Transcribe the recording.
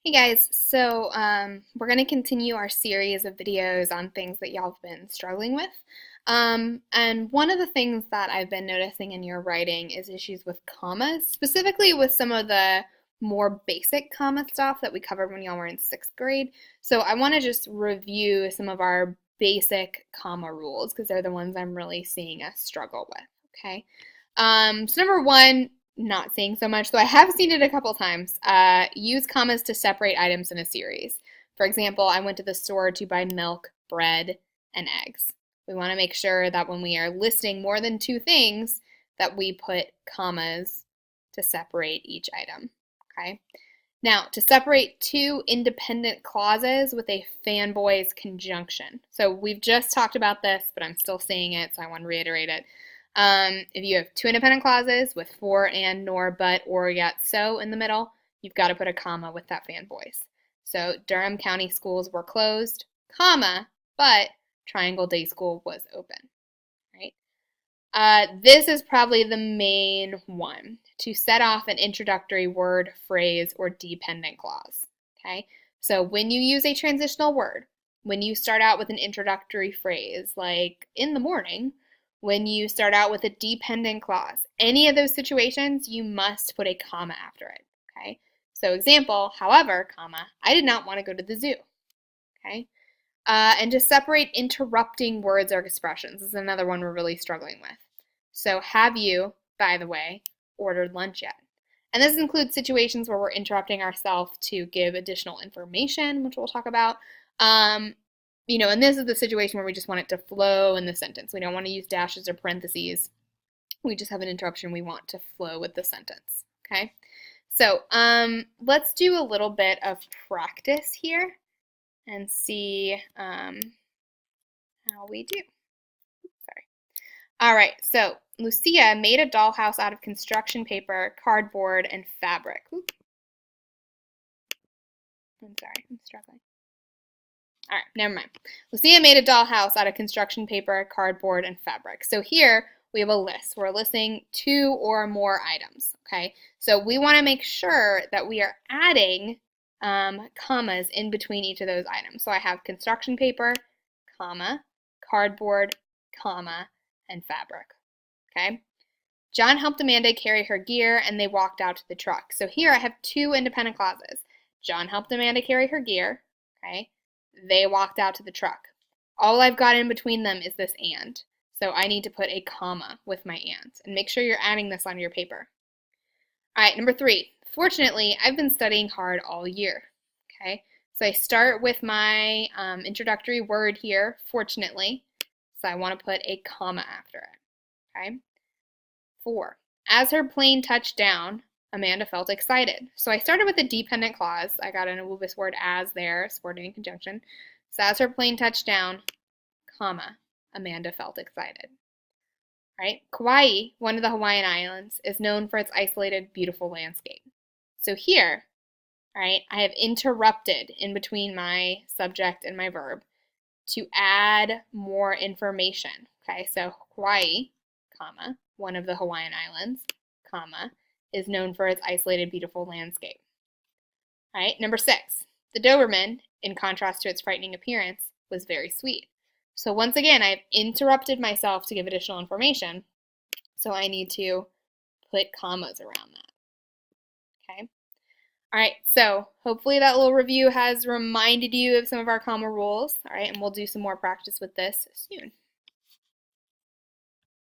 Hey guys, so we're going to continue our series of videos on things that y'all have been struggling with. And one of the things that I've been noticing in your writing is issues with commas, specifically with some of the more basic comma stuff that we covered when y'all were in sixth grade. So I want to just review some of our basic comma rules because they're the ones I'm really seeing us struggle with, okay? So number one, not seeing so much, though I have seen it a couple times. Use commas to separate items in a series. For example, I went to the store to buy milk, bread, and eggs. We want to make sure that when we are listing more than two things, that we put commas to separate each item. Okay. Now, to separate two independent clauses with a fanboy's conjunction. So we've just talked about this, but I'm still seeing it, so I want to reiterate it. If you have two independent clauses with for, and, nor, but, or, yet, so in the middle, you've got to put a comma with that fan voice. So Durham County schools were closed, comma, but Triangle Day School was open, right? This is probably the main one, to set off an introductory word, phrase, or dependent clause, okay? So when you use a transitional word, when you start out with an introductory phrase, like in the morning, when you start out with a dependent clause, any of those situations, you must put a comma after it, okay? So example, however, comma, I did not want to go to the zoo, okay? And to separate interrupting words or expressions this is another one we're really struggling with. So have you, by the way, ordered lunch yet? And this includes situations where we're interrupting ourselves to give additional information, which we'll talk about. And this is the situation where we just want it to flow in the sentence. We don't want to use dashes or parentheses. We just have an interruption we want to flow with the sentence, okay? So let's do a little bit of practice here and see how we do. Sorry. All right, so Lucia made a dollhouse out of construction paper, cardboard, and fabric. Oops. I'm sorry, I'm struggling. All right, never mind. Lucia made a dollhouse out of construction paper, cardboard, and fabric. So here we have a list. We're listing two or more items, okay? So we want to make sure that we are adding commas in between each of those items. So I have construction paper, comma, cardboard, comma, and fabric, okay? John helped Amanda carry her gear, and they walked out to the truck. So here I have two independent clauses. John helped Amanda carry her gear, okay? They walked out to the truck. All I've got in between them is this and. So I need to put a comma with my and. And make sure you're adding this on your paper. All right, number three. Fortunately, I've been studying hard all year. Okay, so I start with my introductory word here, fortunately. So I want to put a comma after it. Okay. 4. As her plane touched down, Amanda felt excited. So I started with a dependent clause. I got in this word as there, subordinate conjunction. So as her plane touched down, comma, Amanda felt excited. Right? Kauai, one of the Hawaiian islands, is known for its isolated, beautiful landscape. So here, right, I have interrupted in between my subject and my verb to add more information. Okay, so Hawaii, comma, one of the Hawaiian islands, comma, is known for its isolated, beautiful landscape. All right, number 6. The Doberman, in contrast to its frightening appearance, was very sweet. So once again, I've interrupted myself to give additional information, so I need to put commas around that. Okay. All right, so hopefully that little review has reminded you of some of our comma rules. All right, and we'll do some more practice with this soon.